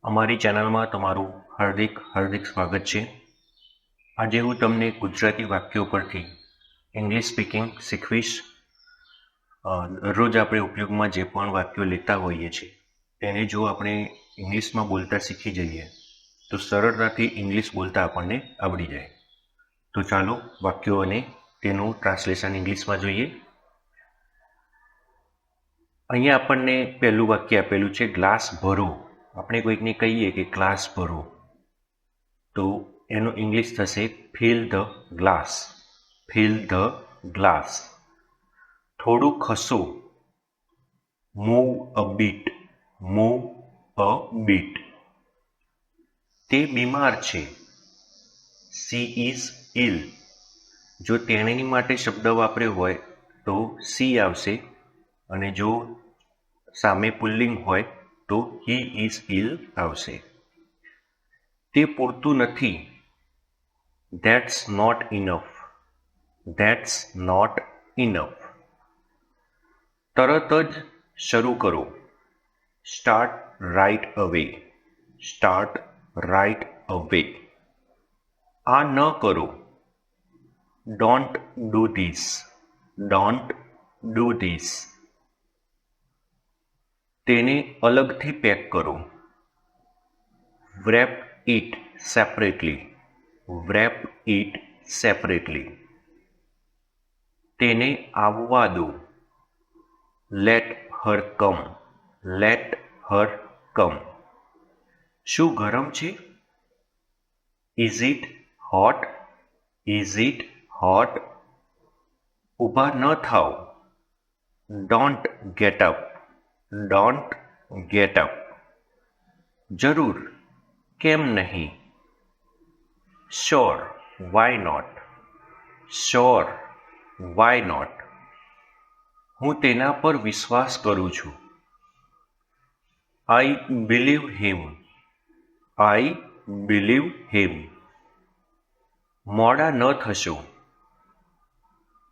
અમારી ચેનલમાં તમારું હાર્દિક સ્વાગત છે. આજે હું તમને ગુજરાતી વાક્યો પરથી ઇંગ્લિશ સ્પીકિંગ શીખવીશ. દરરોજ આપણે ઉપયોગમાં જે પણ વાક્યો લેતા હોઈએ છીએ તેને જો આપણે ઇંગ્લિશમાં બોલતા શીખી જઈએ તો સરળતાથી ઇંગ્લિશ બોલતા આપણને આવડી જાય. તો ચાલો વાક્યો અને તેનું ટ્રાન્સલેશન ઇંગ્લિશમાં જોઈએ. અહીંયા આપણને પહેલું વાક્ય આપેલું છે ગ્લાસ ભરો. આપણે કોઈકને કહીએ કે ગ્લાસ ભરો તો એનું ઇંગ્લિશ થશે fill the glass. Fill the glass. થોડું ખસો. Move a bit. Move a bit. તે બીમાર છે. She is ill. જો તેણીની માટે શબ્દ વાપર્યો હોય તો સી આવશે અને જો સામે પુલ્લિંગ હોય તો હી ઇઝ ઇલ આવશે. તે પૂરતું નથી. That's not enough. That's not enough. તરત જ શરૂ કરો. Start right away. Start right away. આ ન કરો. Don't do this. Don't do this. તેને અલગથી પેક કરો. wrap it separately. wrap it separately. તેને આવવા દો. let her come. let her come. શું ગરમ છે? is it hot? is it hot? ઊભા ન થાઓ. don't get up. don't get up. જરૂર. કેમ નહીં? sure. why not? sure. why not? હું તેના પર વિશ્વાસ કરું છું. I believe him. I believe him. મોડા ન થશો.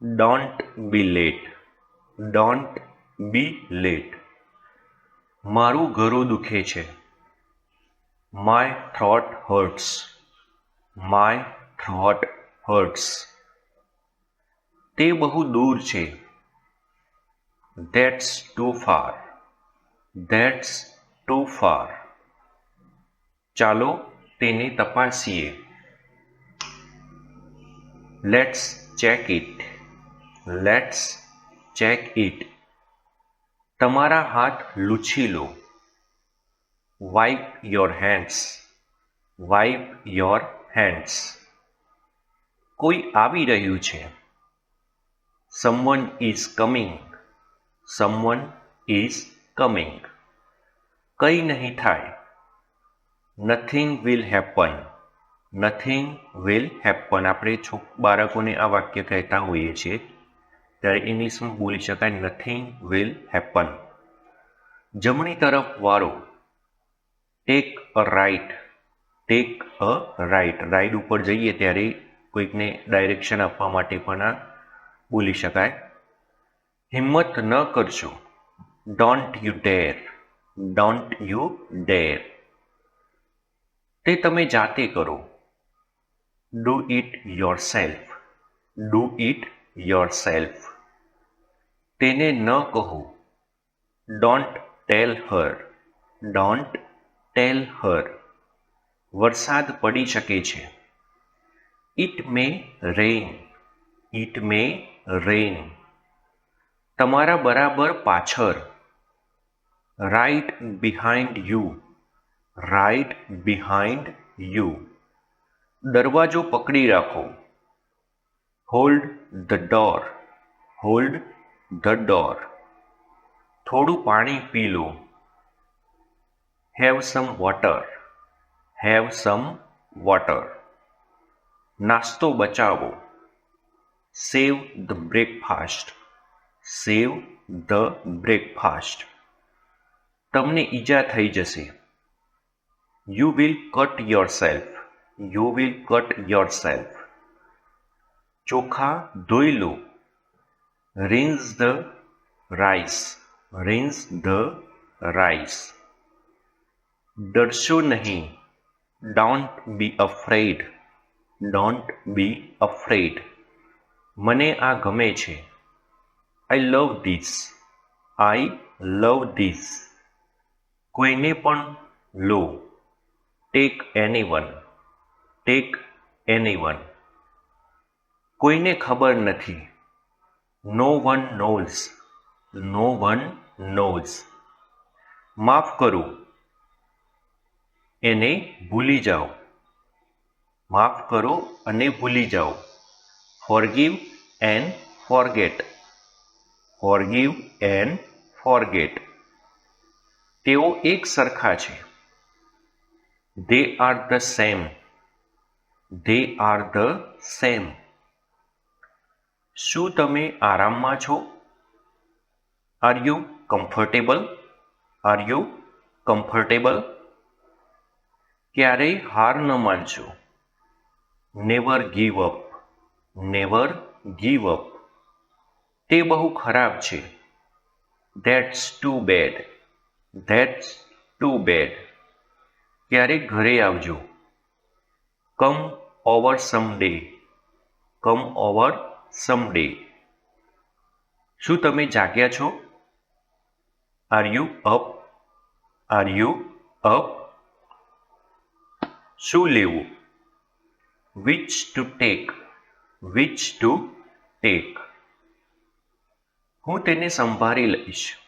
don't be late. don't be late. મારું ગળું દુખે છે. My throat hurts. My throat hurts. તે બહુ દૂર છે. That's too far. That's too far. ચાલો તેને તપાસીએ. Let's check it. Let's check it. તમારા હાથ લૂછી લો. Wipe your hands. Wipe your hands. કોઈ આવી રહ્યું છે. Someone is coming. Someone is coming. કંઈ નહીં થાય. Nothing will happen. Nothing will happen. આપણે બાળકોને આ વાક્ય કહેતા હોઈએ છીએ ત્યારે ઇંગ્લિશમાં બોલી શકાય nothing will happen. જમણી તરફ વાળો. Take a right. Take a right. Ride ઉપર જઈએ ત્યારે કોઈકને ડાયરેક્શન આપવા માટે પણ આ બોલી શકાય. હિંમત ન કરશો. Don't you dare. Don't you dare. તે તમે જાતે કરો. Do it yourself. Do it yourself. તેને ન કહો. Don't tell her. Don't tell her. વરસાદ પડી શકે છે. It may rain. It may rain. તમારા બરાબર પાછળ. Right behind you. Right behind you. દરવાજો પકડી રાખો. Hold the door. Hold the door. થોડું પાણી પી લો. Have some water. Have some water. નાસ્તો બચાવો. સેવ the breakfast. Save the breakfast. તમને ઈજા થઈ જશે. You will cut yourself. You will cut yourself. ચોખા ધોઈ લો. Rinse the rice. Rinse the rice. ડરશો નહીં. Don't be afraid. Don't be afraid. મને આ ગમે છે. I love this. I love this. કોઈને પણ લો. Take anyone. Take anyone. કોઈને ખબર નથી. No one knows. No one knows. માફ કરો. એને ભૂલી જાઓ. માફ કરો અને ભૂલી જાઓ. Forgive and forget. Forgive and forget. તેઓ એક સરખા છે. They are the same. They are the same. શું તમે આરામમાં છો? Are you comfortable? Are you comfortable? ક્યારેય હાર ન માનશો. Never give up. Never give up. તે બહુ ખરાબ છે. That's too bad. That's too bad. ક્યારેક ઘરે આવજો. Come over someday. Come over someday. શું તમે જાગ્યા છો? Are you up? Are you up? શું લેવું? Which to take. Which to take. હું તેને સંભાળી લઈશ.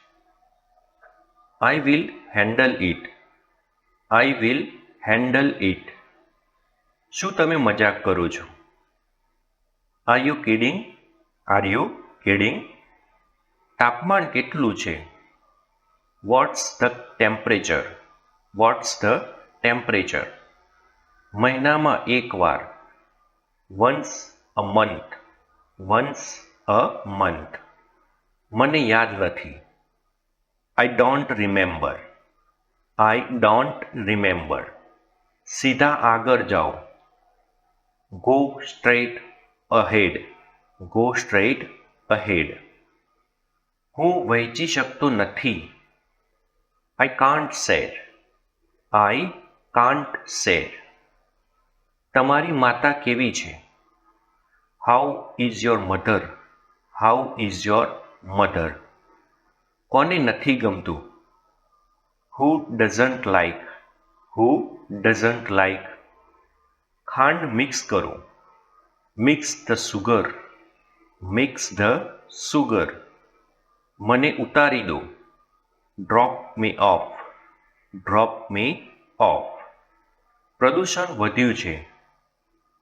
I will handle it. I will handle it. શું તમે મજાક કરો છો? Are you kidding? Are you kidding? તાપમાન કેટલું છે? What's the temperature? What's the temperature? મહિનામાં એકવાર. Once a month. Once a month. મને યાદ નથી. I don't remember. I don't remember. સીધા આગળ જાઓ. Go straight ahead. Go straight ahead. હું વહેંચી શકતો નથી. I can't share. I can't share. તમારી માતા કેવી છે? How is your mother? How is your mother? કોને નથી ગમતું? Who doesn't like? Who doesn't like? ખાંડ મિક્સ કરો. Mix the sugar. Mix the sugar. મને ઉતારી દો. Drop me off. Drop me off. પ્રદૂષણ વધ્યું છે.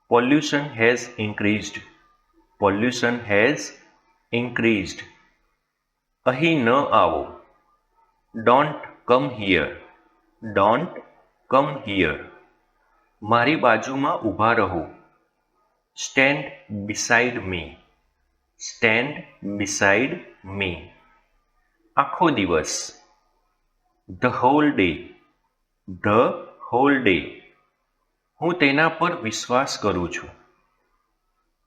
Pollution has increased. Pollution has increased. અહીં ન આવો. Don't come here. Don't come here. મારી બાજુમાં ઊભા રહો. સ્ટેન્ડ બિસાઇડ મી. Stand beside me. આખો દિવસ. The whole day. The whole day. હું તેના પર વિશ્વાસ કરું છું.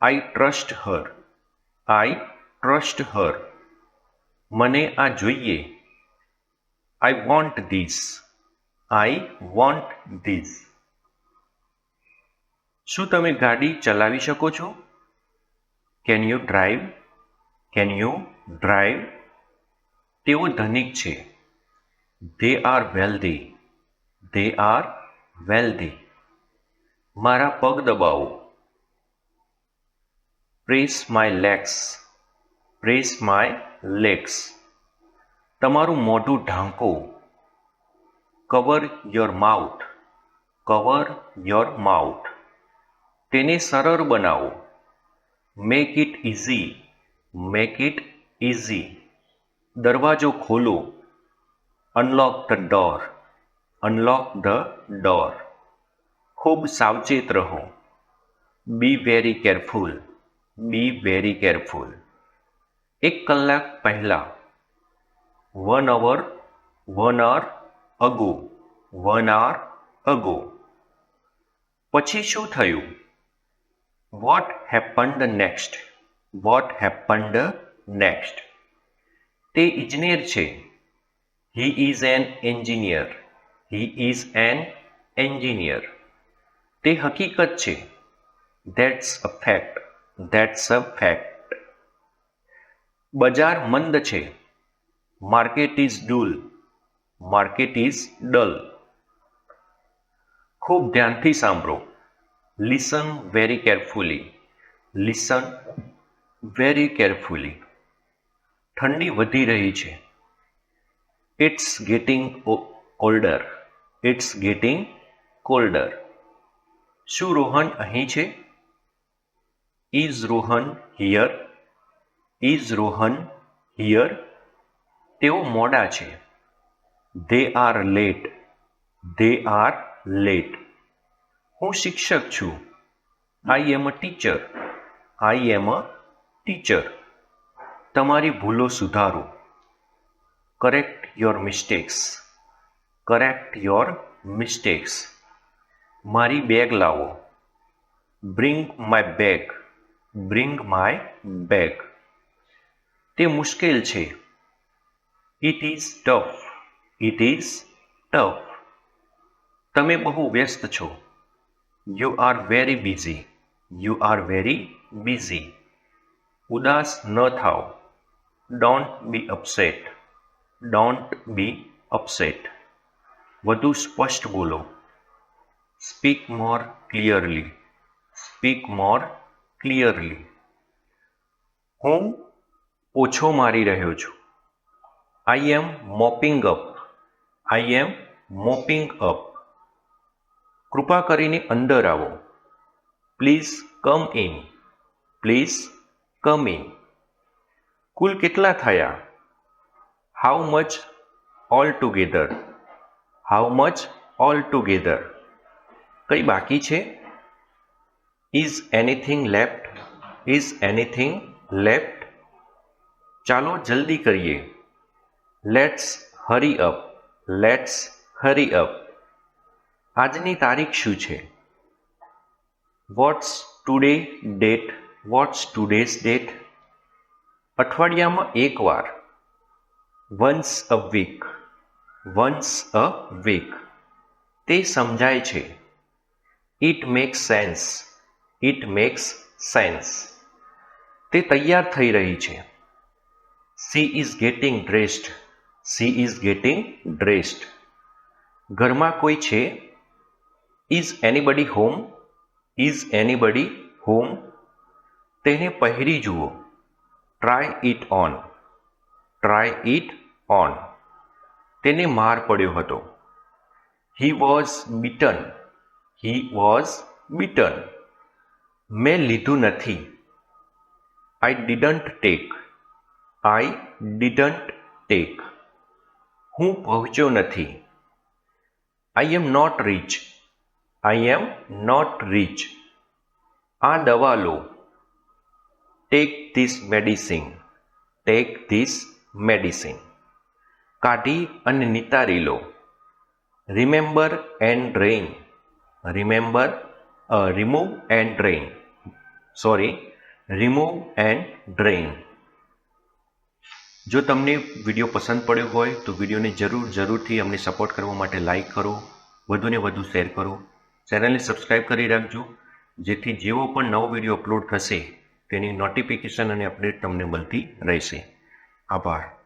I trust her. I trust her. મને આ જોઈએ. I want this. I want this. શું તમે ગાડી ચલાવી શકો છો? Can you drive? Can you drive? તેઓ ધનિક છે. They are wealthy. They are wealthy. મારા પગ દબાવો. Press my legs. Press my legs. તમારું મોઢું ઢાંકો. Cover your mouth. Cover your mouth. તેને સરળ બનાવો. Make it easy. Make it easy. દરવાજો ખોલો. Unlock the door. Unlock the door. ખૂબ સાવચેત રહો. Be very careful. Be very careful. 1 કલાક પહેલાં. 1 hour. 1 hour ago. 1 hour ago. પછી શું થયું? Vote happened next? Vote happened next? તે ઇજનેર છે. He is an engineer. He is an engineer. તે હકીકત છે. That's a fact. That's a fact. બજાર મંદ છે. Market is dull. Market is dull. ખૂબ ધ્યાનથી સાંભળો. Listen very carefully. Listen very carefully. ઠંડી વધી રહી છે. It's getting colder. It's getting colder. શું રોહન અહીં છે? Is Rohan here? Is Rohan here? તેઓ મોડા છે. They are late. They are late. હું શિક્ષક છું. I am a teacher. I am a teacher. તમારી ભૂલો સુધારો. Correct your mistakes. Correct your mistakes. મારી બેગ લાવો. Bring my bag. Bring my bag. તે મુશ્કેલ છે. It is tough. It is tough. તમે બહુ વ્યસ્ત છો. You are very busy. You are very busy. ઉદાસ ન થાઓ. Don't be upset. Don't be upset. વધુ સ્પષ્ટ બોલો. સ્પીક મોર ક્લિયરલી. સ્પીક મોર ક્લિયરલી. હું ઓછો મારી રહ્યો છું. I M મોપિંગ up. I M મોપિંગ up. કૃપા કરીને અંદર આવો. Please come in. Please come in. કુલ કેટલા થયા? How much all together. How much all together. કંઈ બાકી છે? Is anything left. Is anything left. ચાલો જલ્દી કરીએ. Let's hurry up. Let's hurry up. આજની તારીખ શું છે? What's today date. What's today's date. અઠવાડિયામાં એકવાર. Once a week. Once a week. તે સમજાય છે. It makes sense. It makes sense. તે તૈયાર થઈ રહી છે. She is getting dressed. She is getting dressed. ઘરમાં કોઈ છે? Is anybody home. Is anybody home. તેને પહેરી જુઓ. Try it on. Try it on. તેને માર પડ્યો હતો. He was beaten. He was beaten. મેં લીધું નથી. I didn't take. I didn't take. હું પહોંચ્યો નથી. I am not reach. I am not reach. આ દવા લો. Take this medicine. Take this medicine. કાઢી અને નિતારી લો. Remember and drain. Remember remove and drain. Sorry, remove and drain. જો તમને વિડીયો પસંદ પડ્યો હોય તો વિડીયોને જરૂરથી અમને સપોર્ટ કરવા માટે લાઈક કરો, વધુને વધુ શેર કરો, ચેનલને સબસ્ક્રાઈબ કરી રાખજો, જેથી જેવો પણ નવો વિડીયો અપલોડ થશે તેની નોટિફિકેશન અને અપડેટ તમને મળતી રહેશે. આભાર.